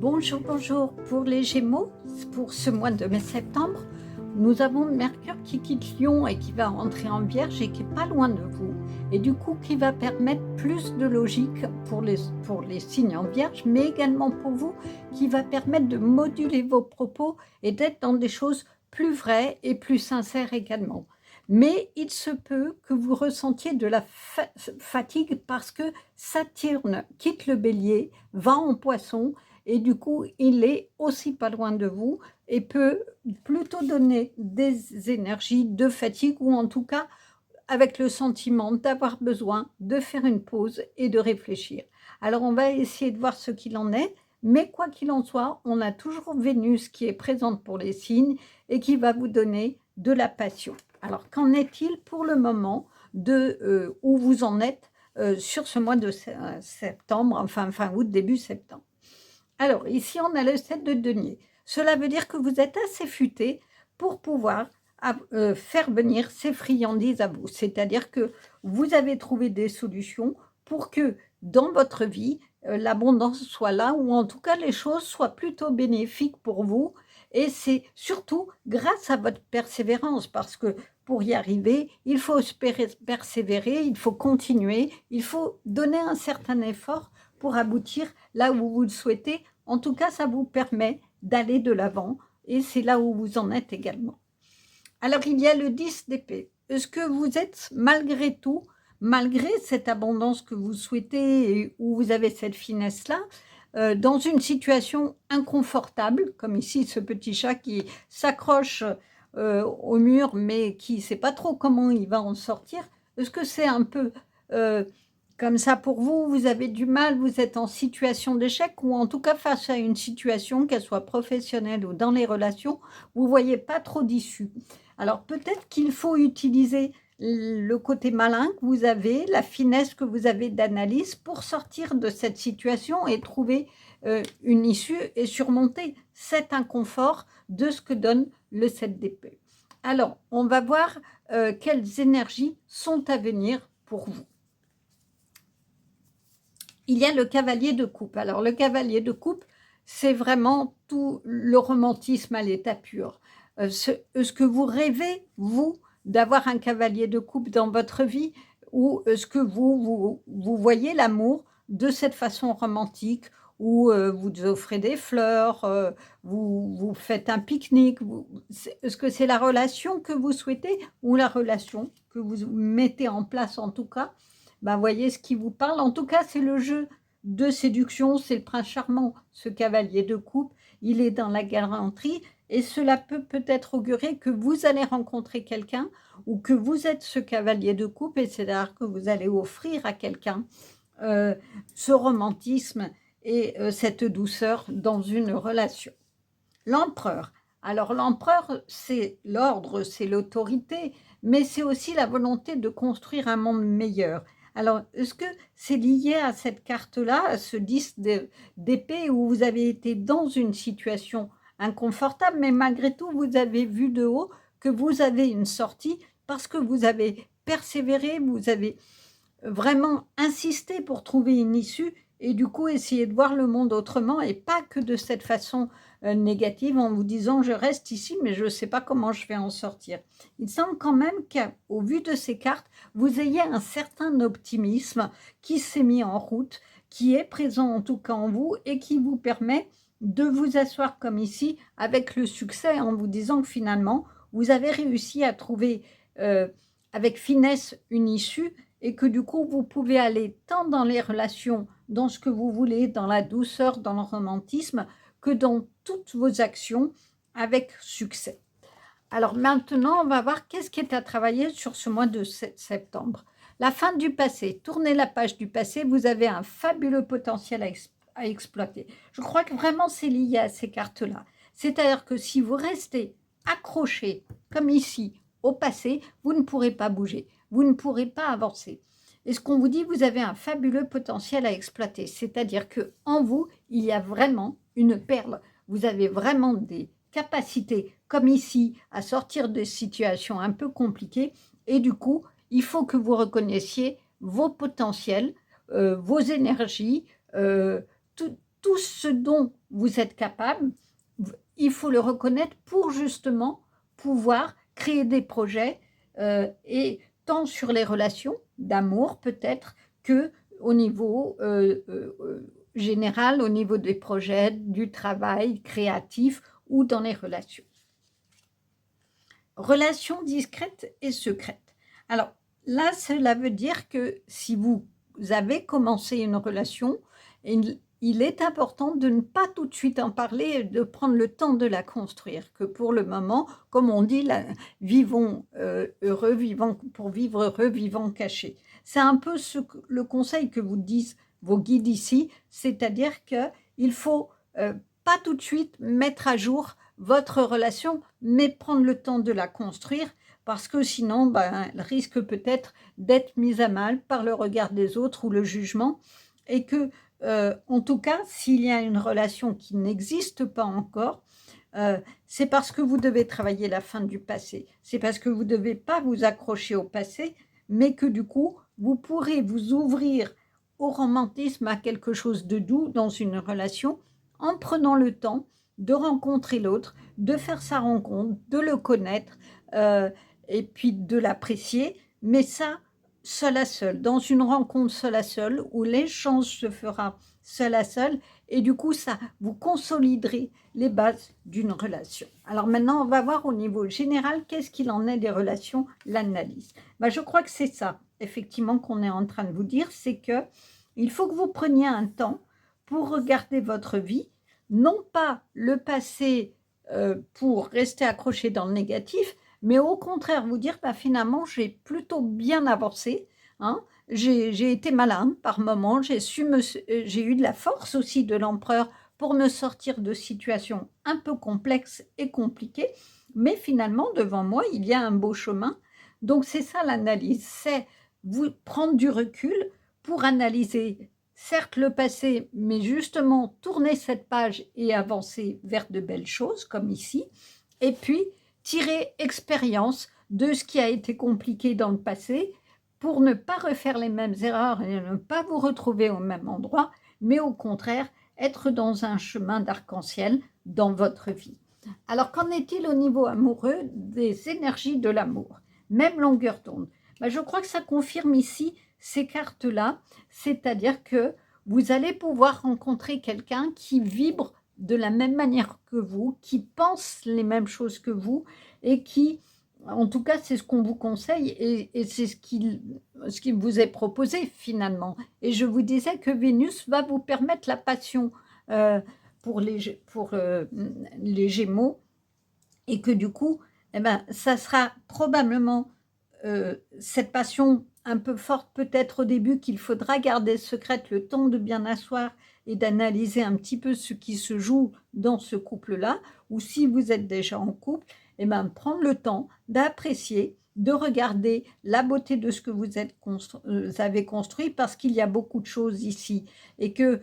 Bonjour, bonjour. Pour les Gémeaux, pour ce mois de mai-septembre, nous avons Mercure qui quitte Lion et qui va entrer en Vierge et qui est pas loin de vous. Et du coup, qui va permettre plus de logique pour les signes en Vierge, mais également pour vous, qui va permettre de moduler vos propos et d'être dans des choses plus vraies et plus sincères également. Mais il se peut que vous ressentiez de la fatigue parce que Saturne quitte le Bélier, va en Poisson, et du coup, il est aussi pas loin de vous et peut plutôt donner des énergies de fatigue ou en tout cas avec le sentiment d'avoir besoin de faire une pause et de réfléchir. Alors on va essayer de voir ce qu'il en est, mais quoi qu'il en soit, on a toujours Vénus qui est présente pour les signes et qui va vous donner de la passion. Alors qu'en est-il pour le moment de où vous en êtes sur ce mois de septembre, enfin fin août, début septembre? Alors, ici, on a le 7 de denier. Cela veut dire que vous êtes assez futé pour pouvoir faire venir ces friandises à vous. C'est-à-dire que vous avez trouvé des solutions pour que dans votre vie, l'abondance soit là, ou en tout cas les choses soient plutôt bénéfiques pour vous. Et c'est surtout grâce à votre persévérance, parce que pour y arriver, il faut persévérer, il faut continuer, il faut donner un certain effort pour aboutir là où vous le souhaitez. En tout cas, ça vous permet d'aller de l'avant et c'est là où vous en êtes également. Alors, il y a le 10 d'épée. Est-ce que vous êtes malgré tout, malgré cette abondance que vous souhaitez et où vous avez cette finesse-là, dans une situation inconfortable, comme ici ce petit chat qui s'accroche au mur mais qui ne sait pas trop comment il va en sortir? Est-ce que c'est un peu comme ça pour vous? Vous avez du mal, vous êtes en situation d'échec ou en tout cas face à une situation, qu'elle soit professionnelle ou dans les relations, vous ne voyez pas trop d'issue? Alors peut-être qu'il faut utiliser le côté malin que vous avez, la finesse que vous avez d'analyse pour sortir de cette situation et trouver une issue et surmonter cet inconfort de ce que donne le 7 d'épée. Alors, on va voir quelles énergies sont à venir pour vous. Il y a le cavalier de coupe. Alors, le cavalier de coupe, c'est vraiment tout le romantisme à l'état pur. Est-ce que vous rêvez, vous, d'avoir un cavalier de coupe dans votre vie ou est-ce que vous voyez l'amour de cette façon romantique où vous offrez des fleurs, vous faites un pique-nique? Est-ce que c'est la relation que vous souhaitez ou la relation que vous mettez en place en tout cas? Ben, voyez ce qui vous parle. En tout cas, c'est le jeu de séduction, c'est le prince charmant, ce cavalier de coupe. Il est dans la galanterie et cela peut peut-être augurer que vous allez rencontrer quelqu'un ou que vous êtes ce cavalier de coupe et c'est-à-dire que vous allez offrir à quelqu'un ce romantisme et cette douceur dans une relation. L'empereur. Alors l'empereur, c'est l'ordre, c'est l'autorité, mais c'est aussi la volonté de construire un monde meilleur. Alors, est-ce que c'est lié à cette carte-là, à ce 10 d'épée où vous avez été dans une situation inconfortable, mais malgré tout, vous avez vu de haut que vous avez une sortie parce que vous avez persévéré, vous avez vraiment insisté pour trouver une issue et du coup essayer de voir le monde autrement et pas que de cette façon négative en vous disant je reste ici mais je ne sais pas comment je vais en sortir. Il semble quand même qu'au vu de ces cartes, vous ayez un certain optimisme qui s'est mis en route, qui est présent en tout cas en vous et qui vous permet de vous asseoir comme ici avec le succès en vous disant que finalement vous avez réussi à trouver avec finesse une issue et que du coup, vous pouvez aller tant dans les relations, dans ce que vous voulez, dans la douceur, dans le romantisme, que dans toutes vos actions avec succès. Alors maintenant, on va voir qu'est-ce qui est à travailler sur ce mois de septembre. La fin du passé. Tournez la page du passé, vous avez un fabuleux potentiel à exploiter. Je crois que vraiment c'est lié à ces cartes-là. C'est-à-dire que si vous restez accroché, comme ici, au passé, vous ne pourrez pas bouger, vous ne pourrez pas avancer. Et ce qu'on vous dit, vous avez un fabuleux potentiel à exploiter. C'est-à-dire qu'en vous, il y a vraiment une perle. Vous avez vraiment des capacités, comme ici, à sortir de situations un peu compliquées. Et du coup, il faut que vous reconnaissiez vos potentiels, vos énergies, tout tout ce dont vous êtes capable, il faut le reconnaître pour justement pouvoir créer des projets, et tant sur les relations d'amour peut-être que au niveau général, au niveau des projets, du travail créatif ou dans les relations. Relations discrètes et secrètes. Alors là, cela veut dire que si vous avez commencé une relation, il est important de ne pas tout de suite en parler et de prendre le temps de la construire. Que pour le moment, comme on dit, vivons heureux, vivons pour vivre heureux, vivons cachés. C'est un peu le conseil que vous disent vos guides ici, c'est-à-dire qu'il faut pas tout de suite mettre à jour votre relation, mais prendre le temps de la construire, parce que sinon, elle risque peut-être d'être mise à mal par le regard des autres ou le jugement, et que, en tout cas, s'il y a une relation qui n'existe pas encore, c'est parce que vous devez travailler la fin du passé. C'est parce que vous ne devez pas vous accrocher au passé, mais que du coup, vous pourrez vous ouvrir au romantisme, à quelque chose de doux dans une relation, en prenant le temps de rencontrer l'autre, de faire sa rencontre, de le connaître, et puis de l'apprécier, mais ça, seul à seul, dans une rencontre seul à seul, où l'échange se fera seul à seul, et du coup, ça, vous consoliderez les bases d'une relation. Alors maintenant, on va voir au niveau général, qu'est-ce qu'il en est des relations, l'analyse. Je crois que c'est ça, effectivement, qu'on est en train de vous dire, c'est que il faut que vous preniez un temps pour regarder votre vie, non pas le passé pour rester accroché dans le négatif, mais au contraire vous dire, finalement, j'ai plutôt bien avancé, hein. J'ai été malin par moments, j'ai eu de la force aussi de l'empereur pour me sortir de situations un peu complexes et compliquées, mais finalement, devant moi, il y a un beau chemin. Donc, c'est ça l'analyse, c'est vous prendre du recul pour analyser, certes le passé, mais justement tourner cette page et avancer vers de belles choses, comme ici, et puis tirer expérience de ce qui a été compliqué dans le passé pour ne pas refaire les mêmes erreurs et ne pas vous retrouver au même endroit, mais au contraire, être dans un chemin d'arc-en-ciel dans votre vie. Alors, qu'en est-il au niveau amoureux des énergies de l'amour? Même longueur d'onde. Je crois que ça confirme ici ces cartes-là, c'est-à-dire que vous allez pouvoir rencontrer quelqu'un qui vibre de la même manière que vous, qui pense les mêmes choses que vous et qui, en tout cas, c'est ce qu'on vous conseille et c'est ce qui vous est proposé finalement. Et je vous disais que Vénus va vous permettre la passion pour les Gémeaux et que du coup, ça sera probablement cette passion un peu forte peut-être au début qu'il faudra garder secrète le temps de bien asseoir et d'analyser un petit peu ce qui se joue dans ce couple-là, ou si vous êtes déjà en couple, prendre le temps d'apprécier, de regarder la beauté de ce que vous avez construit, parce qu'il y a beaucoup de choses ici et que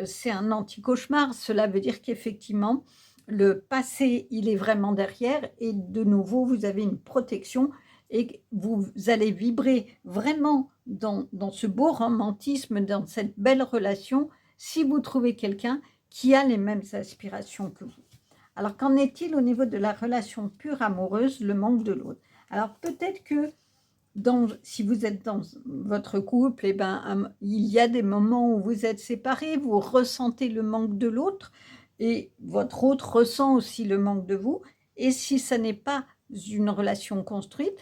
c'est un anti-cauchemar. Cela veut dire qu'effectivement, le passé, il est vraiment derrière et de nouveau, vous avez une protection et vous allez vibrer vraiment dans ce beau romantisme, dans cette belle relation, si vous trouvez quelqu'un qui a les mêmes aspirations que vous. Alors, qu'en est-il au niveau de la relation pure amoureuse, le manque de l'autre? Alors, peut-être que si vous êtes dans votre couple, il y a des moments où vous êtes séparés, vous ressentez le manque de l'autre, et votre autre ressent aussi le manque de vous. Et si ça n'est pas une relation construite,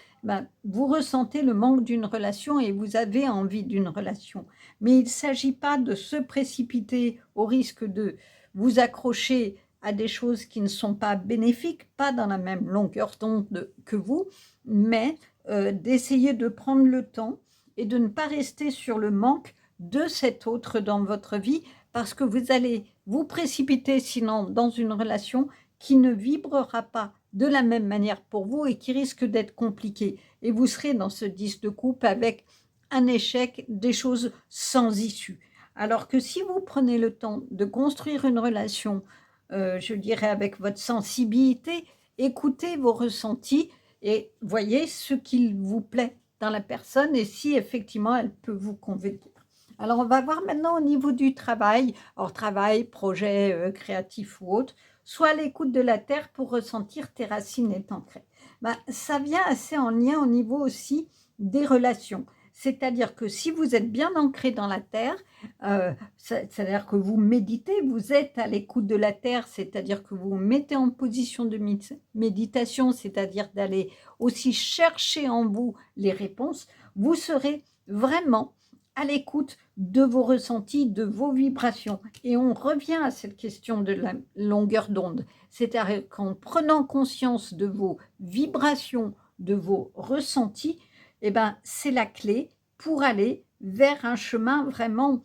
vous ressentez le manque d'une relation et vous avez envie d'une relation. Mais il ne s'agit pas de se précipiter au risque de vous accrocher à des choses qui ne sont pas bénéfiques, pas dans la même longueur d'onde que vous, mais d'essayer de prendre le temps et de ne pas rester sur le manque de cet autre dans votre vie, parce que vous allez vous précipiter sinon dans une relation qui ne vibrera pas de la même manière pour vous et qui risque d'être compliquée. Et vous serez dans ce 10 de coupe avec un échec, des choses sans issue. Alors que si vous prenez le temps de construire une relation, je dirais avec votre sensibilité, écoutez vos ressentis et voyez ce qu'il vous plaît dans la personne et si effectivement elle peut vous convenir. Alors, on va voir maintenant au niveau du travail, hors travail, projet créatif ou autre, soit à l'écoute de la terre pour ressentir tes racines et t'ancrer. Ben, ça vient assez en lien au niveau aussi des relations. C'est-à-dire que si vous êtes bien ancré dans la terre, c'est-à-dire que vous méditez, vous êtes à l'écoute de la terre, c'est-à-dire que vous vous mettez en position de méditation, c'est-à-dire d'aller aussi chercher en vous les réponses, vous serez vraiment à l'écoute de vos ressentis, de vos vibrations. Et on revient à cette question de la longueur d'onde. C'est-à-dire qu'en prenant conscience de vos vibrations, de vos ressentis, eh ben, c'est la clé pour aller vers un chemin vraiment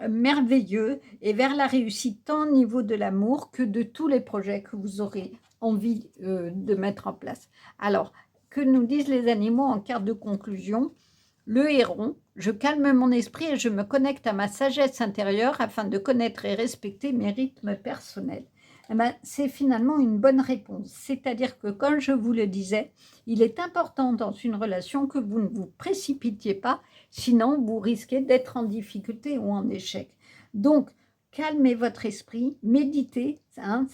merveilleux et vers la réussite tant au niveau de l'amour que de tous les projets que vous aurez envie de mettre en place. Alors, que nous disent les animaux en carte de conclusion? Le héron, je calme mon esprit et je me connecte à ma sagesse intérieure afin de connaître et respecter mes rythmes personnels. Eh ben, c'est finalement une bonne réponse. C'est-à-dire que, comme je vous le disais, il est important dans une relation que vous ne vous précipitiez pas, sinon vous risquez d'être en difficulté ou en échec. Donc, calmez votre esprit, méditez, hein,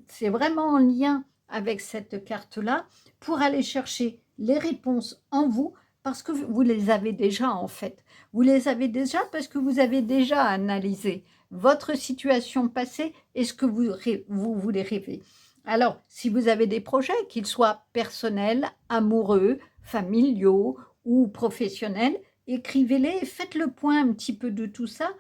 c'est vraiment en lien avec cette carte-là pour aller chercher les réponses en vous parce que vous les avez déjà en fait. Vous les avez déjà parce que vous avez déjà analysé votre situation passée et ce que vous voulez rêver. Alors, si vous avez des projets, qu'ils soient personnels, amoureux, familiaux ou professionnels, écrivez-les et faites le point un petit peu de tout ça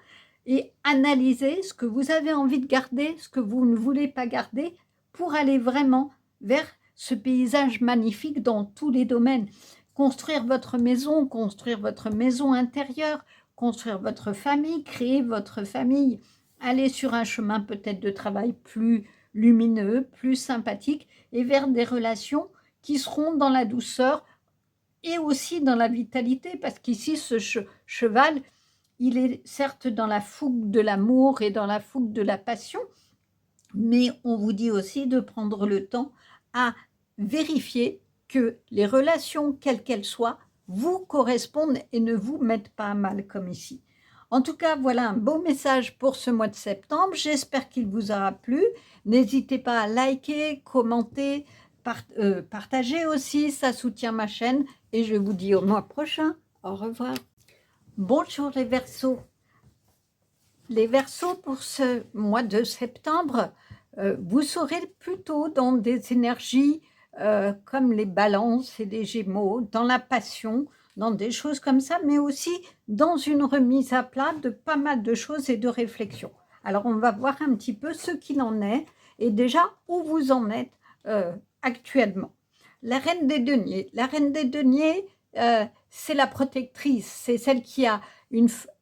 et analysez ce que vous avez envie de garder, ce que vous ne voulez pas garder pour aller vraiment vers ce paysage magnifique dans tous les domaines. Construire votre maison intérieure, construire votre famille, créer votre famille, aller sur un chemin peut-être de travail plus lumineux, plus sympathique et vers des relations qui seront dans la douceur et aussi dans la vitalité parce qu'ici ce cheval, il est certes dans la fougue de l'amour et dans la fougue de la passion, mais on vous dit aussi de prendre le temps à vérifier que les relations, quelles qu'elles soient, vous correspondent et ne vous mettent pas à mal comme ici. En tout cas, voilà un beau message pour ce mois de septembre. J'espère qu'il vous aura plu. N'hésitez pas à liker, commenter, partager aussi, ça soutient ma chaîne. Et je vous dis au mois prochain. Au revoir. Bonjour les Verseaux. Les Verseaux pour ce mois de septembre, vous serez plutôt dans des énergies comme les balances et les gémeaux, dans la passion, dans des choses comme ça, mais aussi dans une remise à plat de pas mal de choses et de réflexions. Alors, on va voir un petit peu ce qu'il en est et déjà où vous en êtes actuellement. La reine des deniers. La reine des deniers, c'est la protectrice, c'est celle qui a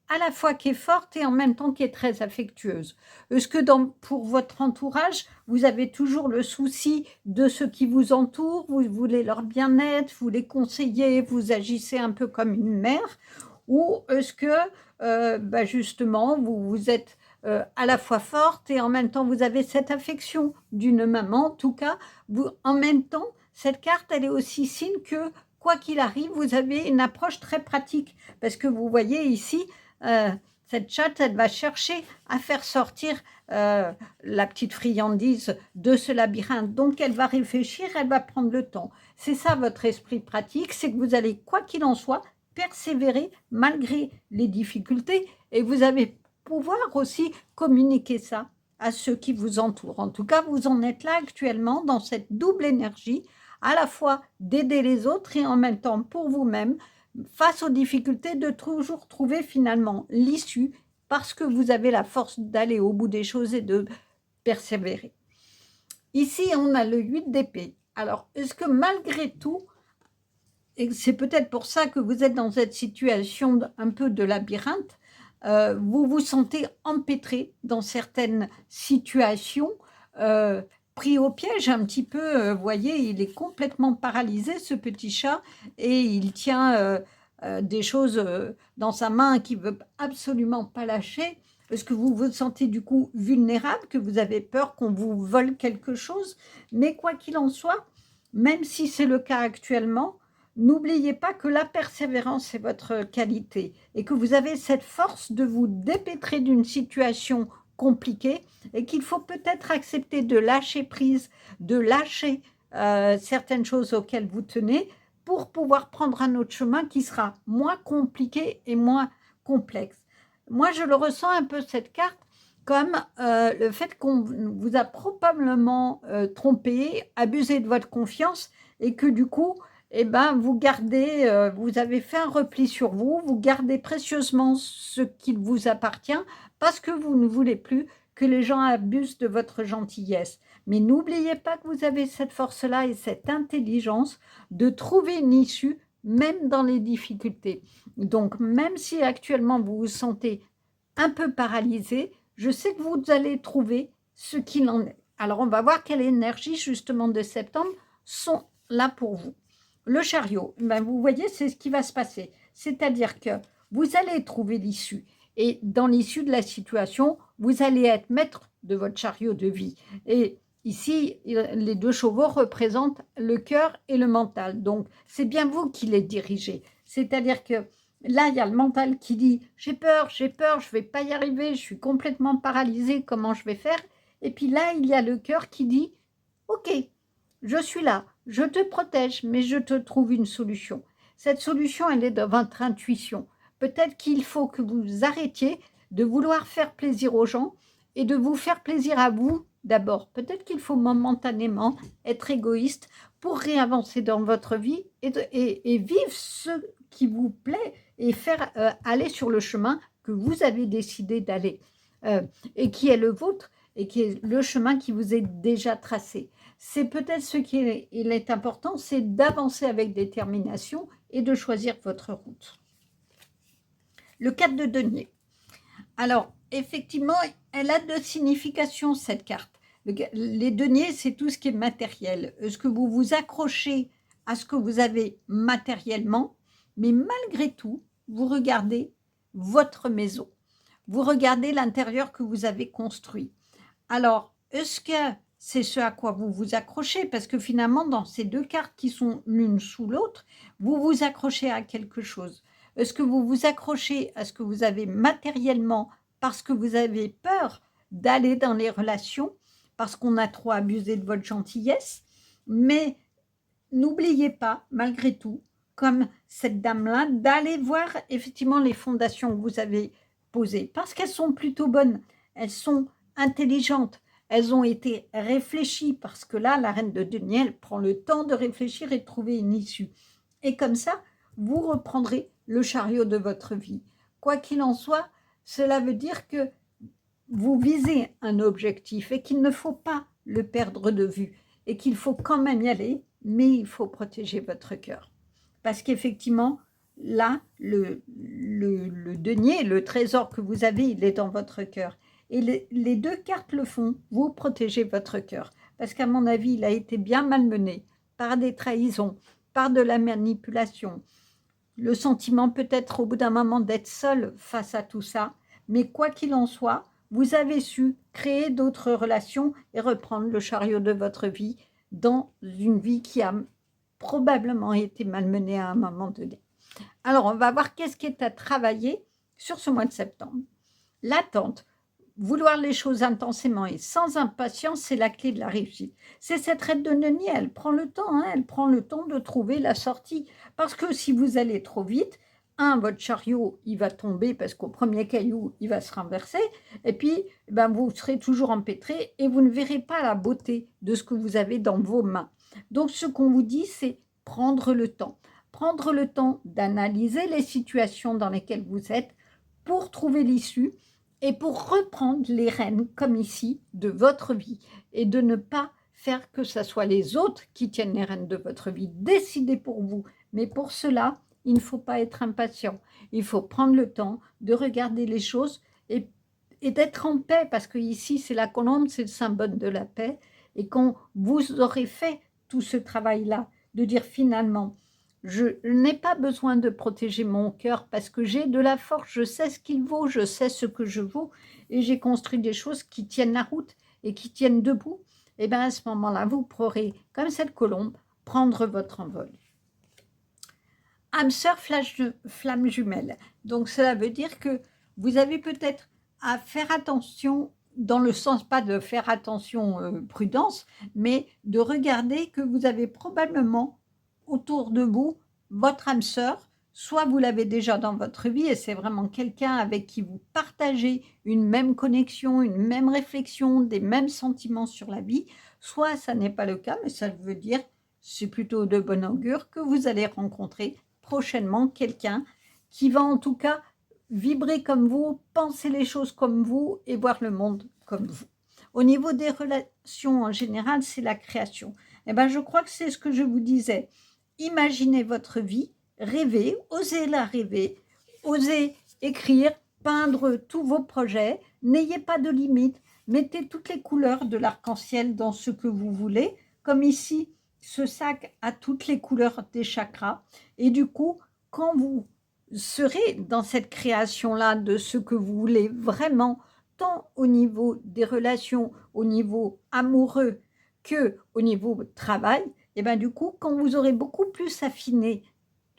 à la fois qui est forte et en même temps qui est très affectueuse. Est-ce que pour votre entourage, vous avez toujours le souci de ceux qui vous entourent, vous voulez leur bien-être, vous les conseillez, vous agissez un peu comme une mère, ou est-ce que justement vous êtes à la fois forte et en même temps vous avez cette affection d'une maman, en tout cas, en même temps, cette carte, elle est aussi signe que quoi qu'il arrive, vous avez une approche très pratique, parce que vous voyez ici, cette chatte, elle va chercher à faire sortir la petite friandise de ce labyrinthe. Donc, elle va réfléchir, elle va prendre le temps. C'est ça votre esprit pratique, c'est que vous allez, quoi qu'il en soit, persévérer malgré les difficultés et vous allez pouvoir aussi communiquer ça à ceux qui vous entourent. En tout cas, vous en êtes là actuellement dans cette double énergie, à la fois d'aider les autres et en même temps pour vous-même, face aux difficultés, de toujours trouver finalement l'issue parce que vous avez la force d'aller au bout des choses et de persévérer. Ici, on a le 8 d'épée. Alors, est-ce que malgré tout, et c'est peut-être pour ça que vous êtes dans cette situation un peu de labyrinthe, vous vous sentez empêtré dans certaines situations, pris au piège un petit peu, vous voyez, il est complètement paralysé ce petit chat et il tient des choses dans sa main qu'il ne veut absolument pas lâcher. Est-ce que vous vous sentez du coup vulnérable, que vous avez peur qu'on vous vole quelque chose? Mais quoi qu'il en soit, même si c'est le cas actuellement, N'oubliez pas que la persévérance est votre qualité et que vous avez cette force de vous dépêtrer d'une situation compliquée et qu'il faut peut-être accepter de lâcher prise, de lâcher certaines choses auxquelles vous tenez pour pouvoir prendre un autre chemin qui sera moins compliqué et moins complexe. Moi, je le ressens un peu cette carte comme le fait qu'on vous a probablement trompé, abusé de votre confiance et que du coup, eh ben, vous gardez, vous avez fait un repli sur vous, vous gardez précieusement ce qui vous appartient parce que vous ne voulez plus que les gens abusent de votre gentillesse. Mais n'oubliez pas que vous avez cette force-là et cette intelligence de trouver une issue même dans les difficultés. Donc, même si actuellement vous vous sentez un peu paralysé, je sais que vous allez trouver ce qu'il en est. Alors, on va voir quelle énergie justement de septembre sont là pour vous. Le chariot, ben vous voyez, c'est ce qui va se passer. C'est-à-dire que vous allez trouver l'issue. Et dans l'issue de la situation, vous allez être maître de votre chariot de vie. Et ici, les 2 chevaux représentent le cœur et le mental. Donc, c'est bien vous qui les dirigez. C'est-à-dire que là, il y a le mental qui dit « j'ai peur, je ne vais pas y arriver, je suis complètement paralysé, comment je vais faire ?» Et puis là, il y a le cœur qui dit « ok, je suis là, je te protège, mais je te trouve une solution. » Cette solution, elle est dans votre intuition. Peut-être qu'il faut que vous arrêtiez de vouloir faire plaisir aux gens et de vous faire plaisir à vous d'abord. Peut-être qu'il faut momentanément être égoïste pour réavancer dans votre vie et vivre ce qui vous plaît et faire aller sur le chemin que vous avez décidé d'aller et qui est le vôtre et qui est le chemin qui vous est déjà tracé. C'est peut-être ce qui est important, c'est d'avancer avec détermination et de choisir votre route. Le 4 de denier. Alors, effectivement, elle a 2 significations, cette carte. Les deniers, c'est tout ce qui est matériel. Est-ce que vous vous accrochez à ce que vous avez matériellement, mais malgré tout, vous regardez votre maison. Vous regardez l'intérieur que vous avez construit. Alors, est-ce que c'est ce à quoi vous vous accrochez? Parce que finalement, dans ces 2 cartes qui sont l'une sous l'autre, vous vous accrochez à quelque chose. Est-ce que vous vous accrochez à ce que vous avez matériellement parce que vous avez peur d'aller dans les relations, parce qu'on a trop abusé de votre gentillesse? Mais n'oubliez pas, malgré tout, comme cette dame-là, d'aller voir effectivement les fondations que vous avez posées, parce qu'elles sont plutôt bonnes, elles sont intelligentes, elles ont été réfléchies, parce que là, la reine de denier, elle prend le temps de réfléchir et de trouver une issue. Et comme ça, vous reprendrez le chariot de votre vie. Quoi qu'il en soit, cela veut dire que vous visez un objectif et qu'il ne faut pas le perdre de vue et qu'il faut quand même y aller, mais il faut protéger votre cœur. Parce qu'effectivement, là, le denier, le trésor que vous avez, il est dans votre cœur. Et les 2 cartes le font, vous protégez votre cœur. Parce qu'à mon avis, il a été bien malmené par des trahisons, par de la manipulation. Le sentiment peut-être au bout d'un moment d'être seul face à tout ça. Mais quoi qu'il en soit, vous avez su créer d'autres relations et reprendre le chariot de votre vie dans une vie qui a probablement été malmenée à un moment donné. Alors, on va voir qu'est-ce qui est à travailler sur ce mois de septembre. L'attente. Vouloir les choses intensément et sans impatience, c'est la clé de la réussite. C'est cette reine de denier, elle prend le temps, hein, elle prend le temps de trouver la sortie. Parce que si vous allez trop vite, votre chariot, il va tomber parce qu'au premier caillou, il va se renverser. Et puis, ben, vous serez toujours empêtré et vous ne verrez pas la beauté de ce que vous avez dans vos mains. Donc, ce qu'on vous dit, c'est prendre le temps. Prendre le temps d'analyser les situations dans lesquelles vous êtes pour trouver l'issue et pour reprendre les rênes, comme ici, de votre vie et de ne pas faire que ce soit les autres qui tiennent les rênes de votre vie. Décidez pour vous. Mais pour cela, il ne faut pas être impatient. Il faut prendre le temps de regarder les choses et d'être en paix, parce que ici, c'est la colombe, c'est le symbole de la paix. Et quand vous aurez fait tout ce travail-là, de dire finalement, je n'ai pas besoin de protéger mon cœur parce que j'ai de la force, je sais ce qu'il vaut, je sais ce que je vaux et j'ai construit des choses qui tiennent la route et qui tiennent debout. Et bien à ce moment-là, vous pourrez, comme cette colombe, prendre votre envol. âme sœur, flamme jumelle. Donc cela veut dire que vous avez peut-être à faire attention, dans le sens pas de faire attention prudence, mais de regarder que vous avez probablement autour de vous votre âme sœur, soit vous l'avez déjà dans votre vie et c'est vraiment quelqu'un avec qui vous partagez une même connexion, une même réflexion, des mêmes sentiments sur la vie, soit ça n'est pas le cas, mais ça veut dire, c'est plutôt de bon augure, que vous allez rencontrer prochainement quelqu'un qui va en tout cas vibrer comme vous, penser les choses comme vous et voir le monde comme vous. Au niveau des relations en général, c'est la création. Eh ben, je crois que c'est ce que je vous disais. Imaginez votre vie, rêvez, osez la rêver, osez écrire, peindre tous vos projets, n'ayez pas de limites, mettez toutes les couleurs de l'arc-en-ciel dans ce que vous voulez, comme ici, ce sac a toutes les couleurs des chakras, et du coup, quand vous serez dans cette création-là de ce que vous voulez vraiment, tant au niveau des relations, au niveau amoureux, que au niveau travail, et bien du coup, quand vous aurez beaucoup plus affiné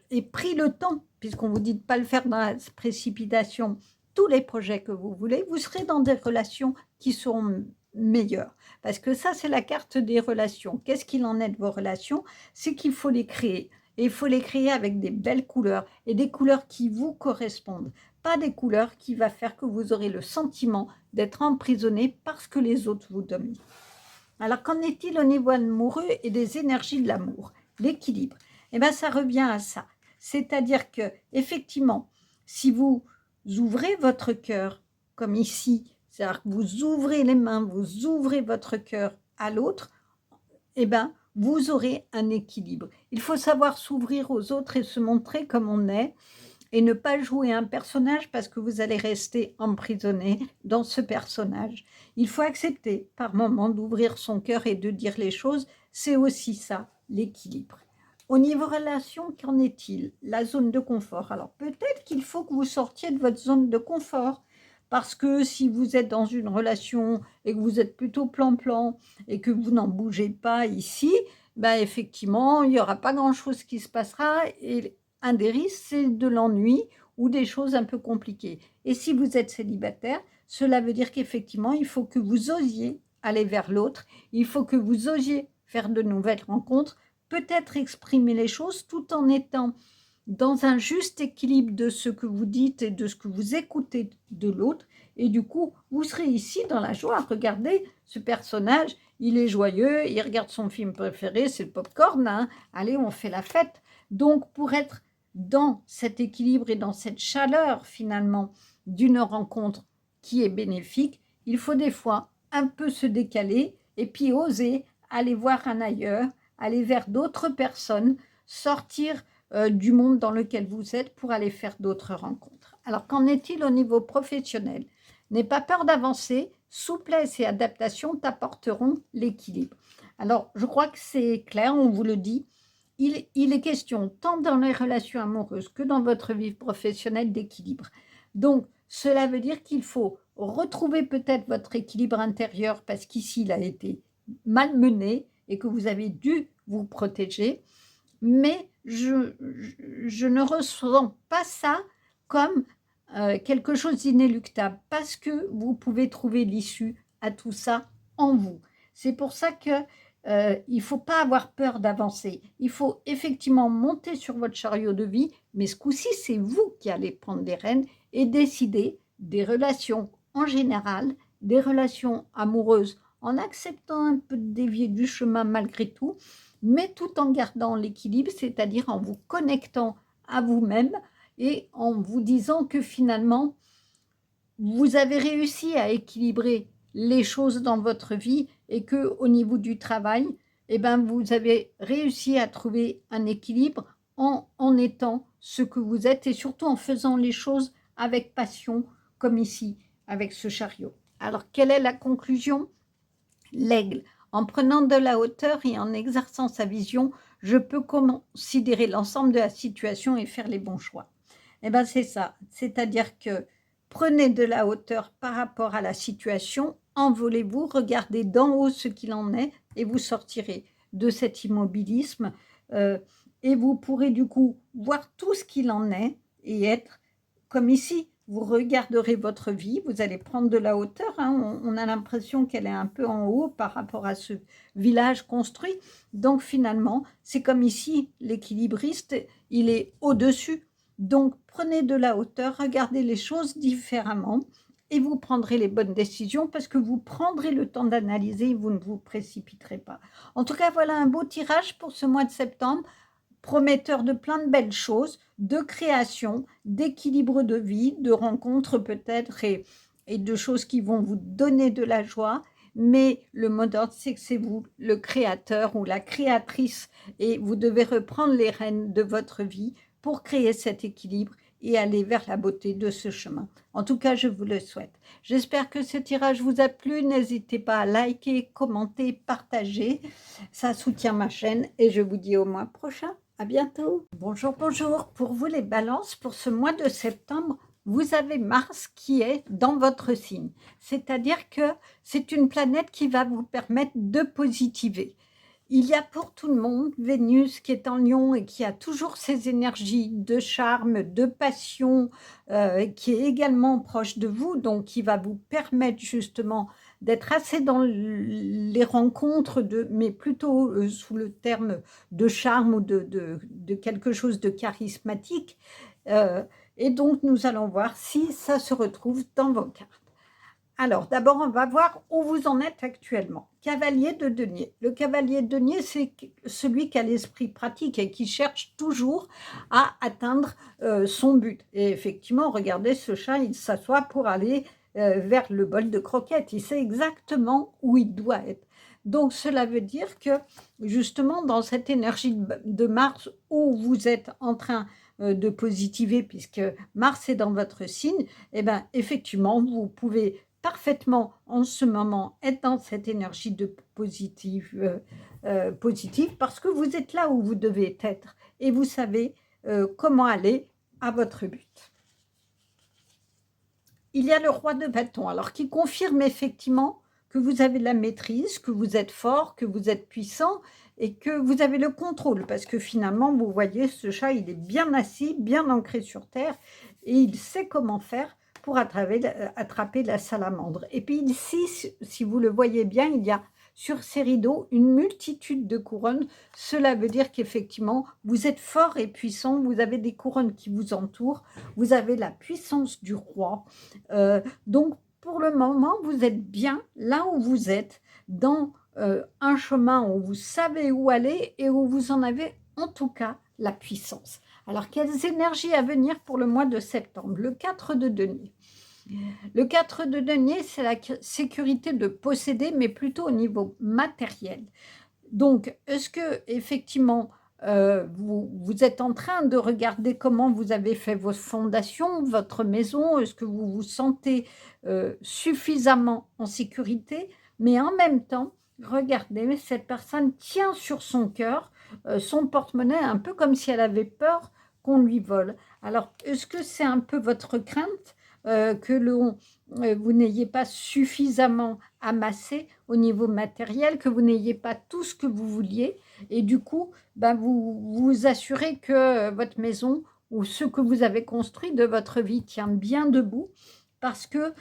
et pris le temps, puisqu'on vous dit de ne pas le faire dans la précipitation, tous les projets que vous voulez, vous serez dans des relations qui seront meilleures. Parce que ça, c'est la carte des relations. Qu'est-ce qu'il en est de vos relations? C'est qu'il faut les créer. Et il faut les créer avec des belles couleurs et des couleurs qui vous correspondent. Pas des couleurs qui vont faire que vous aurez le sentiment d'être emprisonné parce que les autres vous dominent. Alors, qu'en est-il au niveau amoureux et des énergies de l'amour? L'équilibre. Eh bien, ça revient à ça. C'est-à-dire que, effectivement, si vous ouvrez votre cœur, comme ici, c'est-à-dire que vous ouvrez les mains, vous ouvrez votre cœur à l'autre, eh bien, vous aurez un équilibre. Il faut savoir s'ouvrir aux autres et se montrer comme on est et ne pas jouer un personnage parce que vous allez rester emprisonné dans ce personnage. Il faut accepter par moment d'ouvrir son cœur et de dire les choses. C'est aussi ça, l'équilibre. Au niveau relation, qu'en est-il? La zone de confort. Alors peut-être qu'il faut que vous sortiez de votre zone de confort. Parce que si vous êtes dans une relation et que vous êtes plutôt plan-plan et que vous n'en bougez pas ici, ben effectivement, il n'y aura pas grand-chose qui se passera. Et un des risques, c'est de l'ennui ou des choses un peu compliquées. Et si vous êtes célibataire, cela veut dire qu'effectivement, il faut que vous osiez aller vers l'autre. Il faut que vous osiez faire de nouvelles rencontres, peut-être exprimer les choses tout en étant dans un juste équilibre de ce que vous dites et de ce que vous écoutez de l'autre. Et du coup, vous serez ici dans la joie. Regardez, ce personnage, il est joyeux, il regarde son film préféré, c'est le popcorn. Hein. Allez, on fait la fête. Donc, pour être dans cet équilibre et dans cette chaleur, finalement, d'une rencontre qui est bénéfique, il faut des fois un peu se décaler et puis oser aller voir un ailleurs, aller vers d'autres personnes, sortir du monde dans lequel vous êtes pour aller faire d'autres rencontres. Alors, qu'en est-il au niveau professionnel? N'aie pas peur d'avancer, souplesse et adaptation t'apporteront l'équilibre. Alors, je crois que c'est clair, on vous le dit, il est question, tant dans les relations amoureuses que dans votre vie professionnelle, d'équilibre. Donc, cela veut dire qu'il faut retrouver peut-être votre équilibre intérieur parce qu'ici, il a été malmené et que vous avez dû vous protéger, mais je ne ressens pas ça comme quelque chose d'inéluctable parce que vous pouvez trouver l'issue à tout ça en vous. C'est pour ça que il ne faut pas avoir peur d'avancer. Il faut effectivement monter sur votre chariot de vie, mais ce coup-ci, c'est vous qui allez prendre les rênes et décider des relations en général, des relations amoureuses, en acceptant un peu de dévier du chemin malgré tout, mais tout en gardant l'équilibre, c'est-à-dire en vous connectant à vous-même et en vous disant que finalement, vous avez réussi à équilibrer les choses dans votre vie et qu'au niveau du travail, eh ben, vous avez réussi à trouver un équilibre en étant ce que vous êtes et surtout en faisant les choses avec passion, comme ici, avec ce chariot. Alors, quelle est la conclusion? L'aigle. En prenant de la hauteur et en exerçant sa vision, je peux considérer l'ensemble de la situation et faire les bons choix. Eh bien, c'est ça. C'est-à-dire que prenez de la hauteur par rapport à la situation, envolez-vous, regardez d'en haut ce qu'il en est et vous sortirez de cet immobilisme et vous pourrez du coup voir tout ce qu'il en est et être comme ici. Vous regarderez votre vie, vous allez prendre de la hauteur, hein, on a l'impression qu'elle est un peu en haut par rapport à ce village construit. Donc finalement, c'est comme ici, l'équilibriste, il est au-dessus. Donc prenez de la hauteur, regardez les choses différemment et vous prendrez les bonnes décisions parce que vous prendrez le temps d'analyser et vous ne vous précipiterez pas. En tout cas, voilà un beau tirage pour ce mois de septembre, prometteur de plein de belles choses, de création, d'équilibre de vie, de rencontres peut-être et de choses qui vont vous donner de la joie. Mais le mot d'ordre, c'est que c'est vous, le créateur ou la créatrice, et vous devez reprendre les rênes de votre vie pour créer cet équilibre et aller vers la beauté de ce chemin. En tout cas, je vous le souhaite. J'espère que ce tirage vous a plu. N'hésitez pas à liker, commenter, partager. Ça soutient ma chaîne et je vous dis au mois prochain. À bientôt. Bonjour, bonjour. Pour vous les balances, pour ce mois de septembre, vous avez Mars qui est dans votre signe. C'est-à-dire que c'est une planète qui va vous permettre de positiver. Il y a pour tout le monde Vénus qui est en Lion et qui a toujours ses énergies de charme, de passion, qui est également proche de vous, donc qui va vous permettre justement d'être assez dans les rencontres, mais plutôt sous le terme de charme ou de quelque chose de charismatique. Et donc, nous allons voir si ça se retrouve dans vos cartes. Alors, d'abord, on va voir où vous en êtes actuellement. Cavalier de denier. Le cavalier de denier, c'est celui qui a l'esprit pratique et qui cherche toujours à atteindre son but. Et effectivement, regardez, ce chat, il s'assoit pour aller vers le bol de croquettes. Il sait exactement où il doit être. Donc, cela veut dire que, justement, dans cette énergie de Mars où vous êtes en train de positiver, puisque Mars est dans votre signe, eh bien, effectivement, vous pouvez parfaitement en ce moment être dans cette énergie de positive, positive parce que vous êtes là où vous devez être et vous savez comment aller à votre but. Il y a le roi de bâton, alors qui confirme effectivement que vous avez la maîtrise, que vous êtes fort, que vous êtes puissant et que vous avez le contrôle parce que finalement, vous voyez, ce chat, il est bien assis, bien ancré sur terre et il sait comment faire pour attraper la salamandre. Et puis ici, si vous le voyez bien, il y a sur ces rideaux une multitude de couronnes. Cela veut dire qu'effectivement, vous êtes fort et puissant, vous avez des couronnes qui vous entourent, vous avez la puissance du roi. Donc, pour le moment, vous êtes bien là où vous êtes, dans un chemin où vous savez où aller et où vous en avez en tout cas la puissance. Alors, quelles énergies à venir pour le mois de septembre? Le 4 de denier. Le 4 de denier, c'est la sécurité de posséder, mais plutôt au niveau matériel. Donc, est-ce que effectivement, vous êtes en train de regarder comment vous avez fait vos fondations, votre maison? Est-ce que vous vous sentez suffisamment en sécurité? Mais en même temps, regardez, cette personne tient sur son cœur son porte-monnaie, un peu comme si elle avait peur qu'on lui vole. Alors, est-ce que c'est un peu votre crainte que vous n'ayez pas suffisamment amassé au niveau matériel, que vous n'ayez pas tout ce que vous vouliez et du coup, vous vous assurez que votre maison ou ce que vous avez construit de votre vie tient bien debout parce que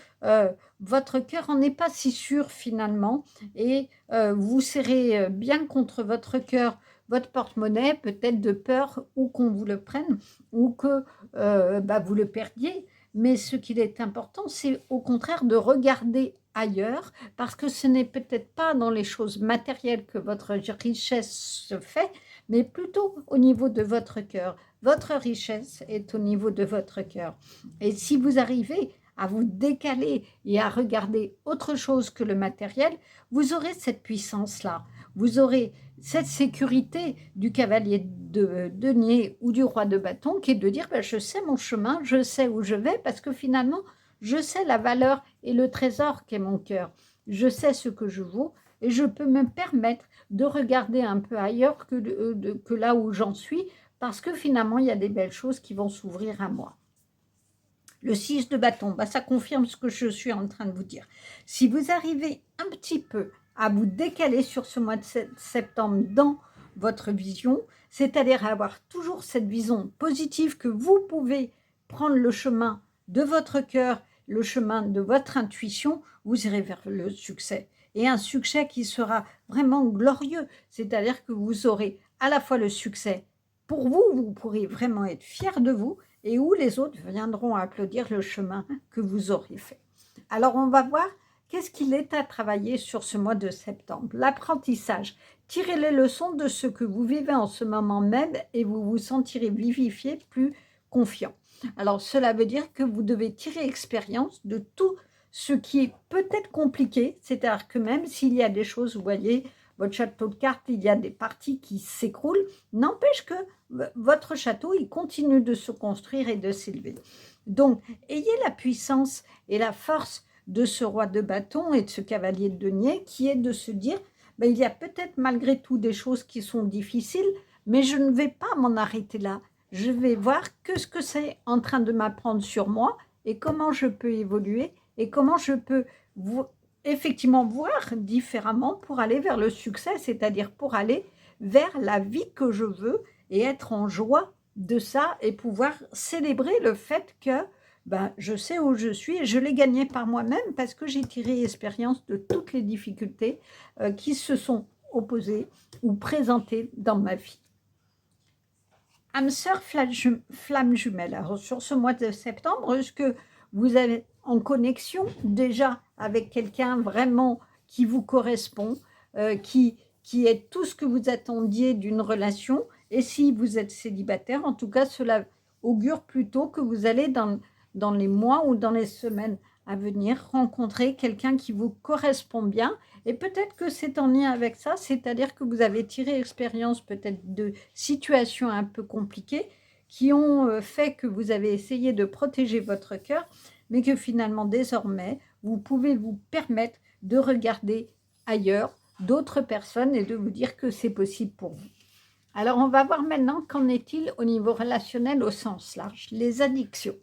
votre cœur n'en est pas si sûr finalement et vous serrez bien contre votre cœur votre porte-monnaie, peut-être de peur ou qu'on vous le prenne ou que vous le perdiez. Mais ce qu'il est important, c'est au contraire de regarder ailleurs, parce que ce n'est peut-être pas dans les choses matérielles que votre richesse se fait, mais plutôt au niveau de votre cœur. Votre richesse est au niveau de votre cœur. Et si vous arrivez à vous décaler et à regarder autre chose que le matériel, vous aurez cette puissance-là. Vous aurez cette sécurité du cavalier de denier ou du roi de bâton qui est de dire je sais mon chemin, je sais où je vais parce que finalement je sais la valeur et le trésor qu'est mon cœur. Je sais ce que je vaux et je peux me permettre de regarder un peu ailleurs que là où j'en suis parce que finalement il y a des belles choses qui vont s'ouvrir à moi. Le 6 de bâton, ça confirme ce que je suis en train de vous dire. Si vous arrivez un petit peu à vous décaler sur ce mois de septembre dans votre vision, c'est-à-dire avoir toujours cette vision positive que vous pouvez prendre le chemin de votre cœur, le chemin de votre intuition, vous irez vers le succès. Et un succès qui sera vraiment glorieux, c'est-à-dire que vous aurez à la fois le succès pour vous, vous pourrez vraiment être fier de vous, et où les autres viendront applaudir le chemin que vous aurez fait. Alors on va voir qu'est-ce qu'il est à travailler sur ce mois de septembre. L'apprentissage. Tirez les leçons de ce que vous vivez en ce moment même et vous vous sentirez vivifié, plus confiant. Alors cela veut dire que vous devez tirer expérience de tout ce qui est peut-être compliqué, c'est-à-dire que même s'il y a des choses, vous voyez, votre château de cartes, il y a des parties qui s'écroulent, n'empêche que votre château, il continue de se construire et de s'élever. Donc, ayez la puissance et la force de ce roi de bâton et de ce cavalier de denier qui est de se dire, ben, il y a peut-être malgré tout des choses qui sont difficiles, mais je ne vais pas m'en arrêter là. Je vais voir ce que c'est en train de m'apprendre sur moi et comment je peux évoluer et comment je peux effectivement voir différemment pour aller vers le succès, c'est-à-dire pour aller vers la vie que je veux et être en joie de ça et pouvoir célébrer le fait que ben, je sais où je suis et je l'ai gagné par moi-même parce que j'ai tiré expérience de toutes les difficultés qui se sont opposées ou présentées dans ma vie. Âme sœur, flamme jumelle. Alors, sur ce mois de septembre, est-ce que vous êtes en connexion déjà avec quelqu'un vraiment qui vous correspond, qui est tout ce que vous attendiez d'une relation? Et si vous êtes célibataire, en tout cas, cela augure plutôt que vous allez dans les mois ou dans les semaines à venir rencontrer quelqu'un qui vous correspond bien. Et peut-être que c'est en lien avec ça, c'est-à-dire que vous avez tiré expérience peut-être de situations un peu compliquées qui ont fait que vous avez essayé de protéger votre cœur, mais que finalement, désormais, vous pouvez vous permettre de regarder ailleurs d'autres personnes et de vous dire que c'est possible pour vous. Alors, on va voir maintenant qu'en est-il au niveau relationnel au sens large, les addictions.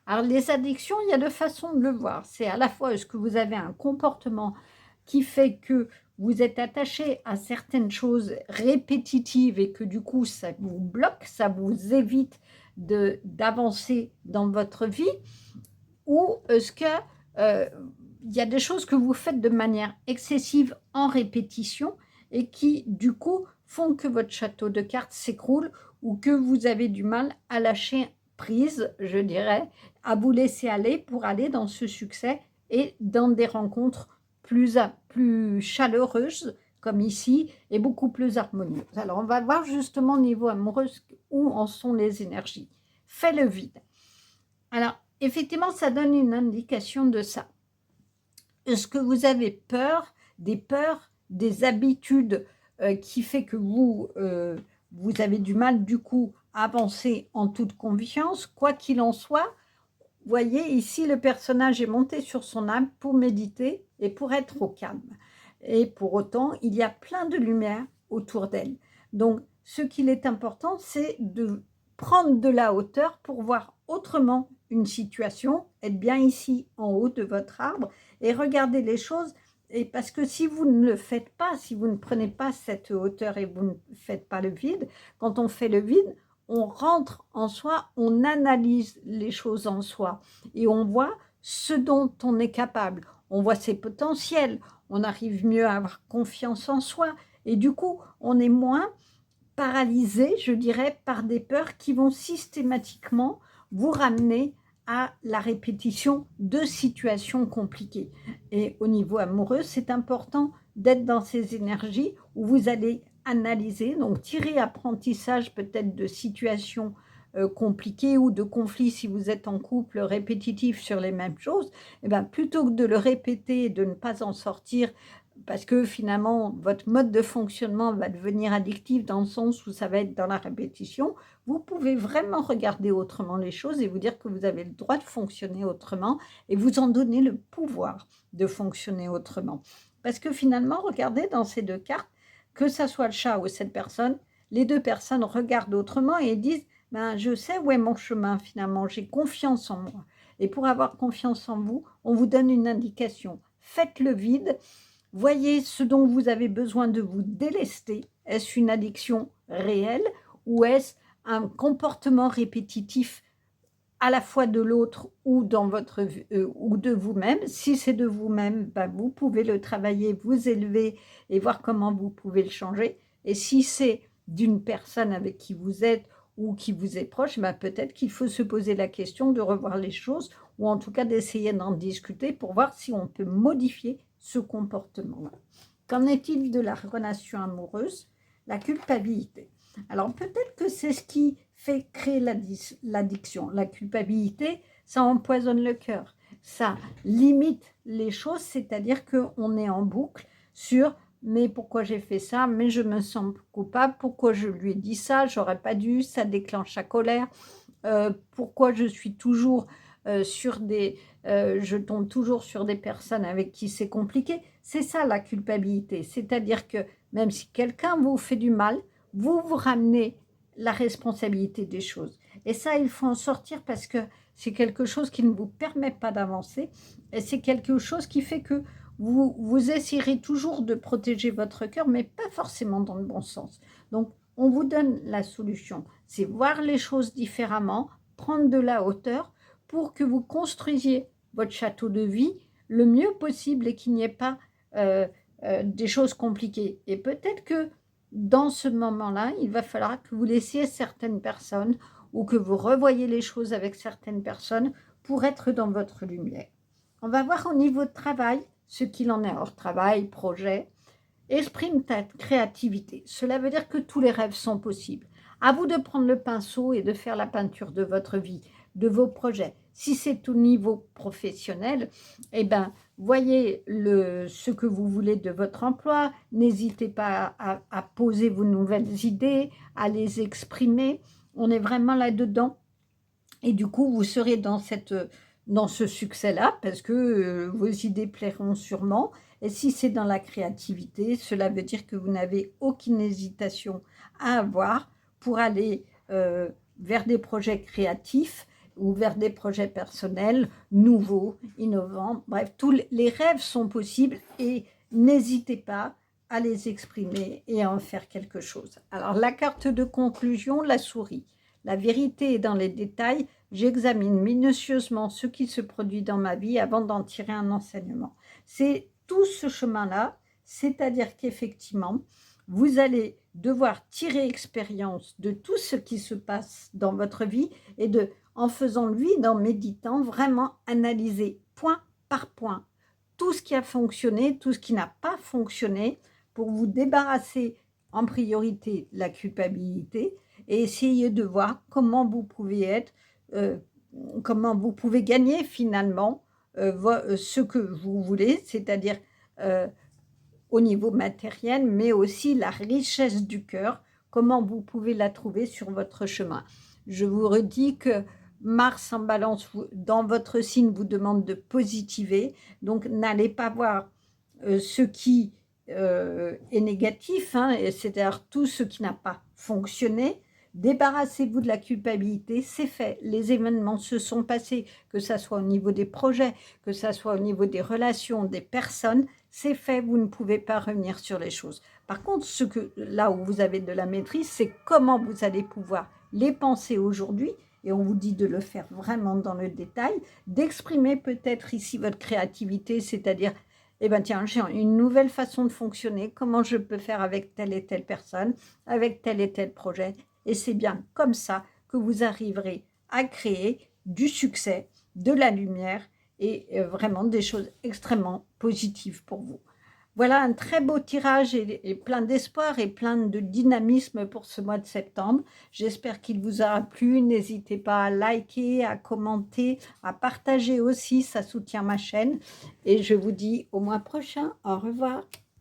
Alors, les addictions, il y a deux façons de le voir. C'est à la fois, est-ce que vous avez un comportement qui fait que vous êtes attaché à certaines choses répétitives et que du coup, ça vous bloque, ça vous évite d'avancer dans votre vie, ou est-ce que il y a des choses que vous faites de manière excessive en répétition et qui, du coup, font que votre château de cartes s'écroule ou que vous avez du mal à lâcher prise, je dirais, à vous laisser aller pour aller dans ce succès et dans des rencontres plus chaleureuses, comme ici, et beaucoup plus harmonieuses. Alors, on va voir justement au niveau amoureux où en sont les énergies. Fais le vide. Alors, effectivement, ça donne une indication de ça. Est-ce que vous avez peurs, des habitudes qui fait que vous avez du mal du coup à avancer en toute confiance, quoi qu'il en soit? Vous voyez, ici, le personnage est monté sur son âme pour méditer et pour être au calme. Et pour autant, il y a plein de lumière autour d'elle. Donc, ce qu'il est important, c'est de prendre de la hauteur pour voir autrement une situation, être bien ici en haut de votre arbre et regarder les choses. Et parce que si vous ne le faites pas, si vous ne prenez pas cette hauteur et vous ne faites pas le vide, quand on fait le vide, on rentre en soi, on analyse les choses en soi et on voit ce dont on est capable. On voit ses potentiels, on arrive mieux à avoir confiance en soi et du coup, on est moins paralysé, je dirais, par des peurs qui vont systématiquement vous ramener à la répétition de situations compliquées. Et au niveau amoureux, c'est important d'être dans ces énergies où vous allez analyser, donc tirer apprentissage peut-être de situations compliquées ou de conflits si vous êtes en couple répétitif sur les mêmes choses, et bien, plutôt que de le répéter et de ne pas en sortir parce que finalement, votre mode de fonctionnement va devenir addictif dans le sens où ça va être dans la répétition, vous pouvez vraiment regarder autrement les choses et vous dire que vous avez le droit de fonctionner autrement et vous en donner le pouvoir de fonctionner autrement. Parce que finalement, regardez dans ces deux cartes, que ça soit le chat ou cette personne, les deux personnes regardent autrement et disent ben, je sais où est mon chemin finalement, j'ai confiance en moi. Et pour avoir confiance en vous, on vous donne une indication. Faites le vide. Voyez ce dont vous avez besoin de vous délester. Est-ce une addiction réelle ou est-ce un comportement répétitif à la fois de l'autre ou dans votre ou de vous-même? Si c'est de vous-même, ben, vous pouvez le travailler, vous élever et voir comment vous pouvez le changer. Et si c'est d'une personne avec qui vous êtes ou qui vous est proche, ben, peut-être qu'il faut se poser la question de revoir les choses ou en tout cas d'essayer d'en discuter pour voir si on peut modifier ce comportement-là. Qu'en est-il de la relation amoureuse? La culpabilité. Alors peut-être que c'est ce qui fait créer l'addiction. La culpabilité, ça empoisonne le cœur. Ça limite les choses, c'est-à-dire qu'on est en boucle sur mais pourquoi j'ai fait ça, mais je me sens coupable, pourquoi je lui ai dit ça, j'aurais pas dû, ça déclenche la colère, pourquoi je suis toujours sur des... je tombe toujours sur des personnes avec qui c'est compliqué. C'est ça la culpabilité, c'est-à-dire que même si quelqu'un vous fait du mal, vous vous ramenez la responsabilité des choses. Et ça, il faut en sortir parce que c'est quelque chose qui ne vous permet pas d'avancer et c'est quelque chose qui fait que vous essayerez toujours de protéger votre cœur, mais pas forcément dans le bon sens. Donc, on vous donne la solution. C'est voir les choses différemment, prendre de la hauteur pour que vous construisiez votre château de vie le mieux possible et qu'il n'y ait pas des choses compliquées. Et peut-être que dans ce moment-là, il va falloir que vous laissiez certaines personnes ou que vous revoyiez les choses avec certaines personnes pour être dans votre lumière. On va voir au niveau de travail ce qu'il en est. Alors, travail, projet, exprime ta créativité. Cela veut dire que tous les rêves sont possibles. À vous de prendre le pinceau et de faire la peinture de votre vie, de vos projets. Si c'est au niveau professionnel, eh ben, voyez ce que vous voulez de votre emploi. N'hésitez pas à poser vos nouvelles idées, à les exprimer. On est vraiment là-dedans. Et du coup, vous serez dans ce succès-là parce que vos idées plairont sûrement. Et si c'est dans la créativité, cela veut dire que vous n'avez aucune hésitation à avoir pour aller vers des projets créatifs ou vers des projets personnels, nouveaux, innovants. Bref, tous les rêves sont possibles et n'hésitez pas à les exprimer et à en faire quelque chose. Alors, la carte de conclusion, la souris. La vérité est dans les détails. J'examine minutieusement ce qui se produit dans ma vie avant d'en tirer un enseignement. C'est tout ce chemin-là, c'est-à-dire qu'effectivement, vous allez devoir tirer expérience de tout ce qui se passe dans votre vie et en faisant le vide, en méditant, vraiment analyser point par point tout ce qui a fonctionné, tout ce qui n'a pas fonctionné pour vous débarrasser en priorité de la culpabilité et essayer de voir comment vous pouvez être, comment vous pouvez gagner finalement ce que vous voulez, c'est-à-dire au niveau matériel, mais aussi la richesse du cœur, comment vous pouvez la trouver sur votre chemin. Je vous redis que Mars en balance dans votre signe vous demande de positiver, donc n'allez pas voir ce qui est négatif, hein, c'est-à-dire tout ce qui n'a pas fonctionné. Débarrassez-vous de la culpabilité, c'est fait. Les événements se sont passés, que ça soit au niveau des projets, que ça soit au niveau des relations, des personnes, c'est fait, vous ne pouvez pas revenir sur les choses. Par contre, là où vous avez de la maîtrise, c'est comment vous allez pouvoir les penser aujourd'hui, et on vous dit de le faire vraiment dans le détail, d'exprimer peut-être ici votre créativité, c'est-à-dire eh bien tiens, j'ai une nouvelle façon de fonctionner, comment je peux faire avec telle et telle personne, avec tel et tel projet. Et c'est bien comme ça que vous arriverez à créer du succès, de la lumière et vraiment des choses extrêmement positives pour vous. Voilà un très beau tirage et plein d'espoir et plein de dynamisme pour ce mois de septembre. J'espère qu'il vous aura plu. N'hésitez pas à liker, à commenter, à partager aussi, ça soutient ma chaîne. Et je vous dis au mois prochain. Au revoir.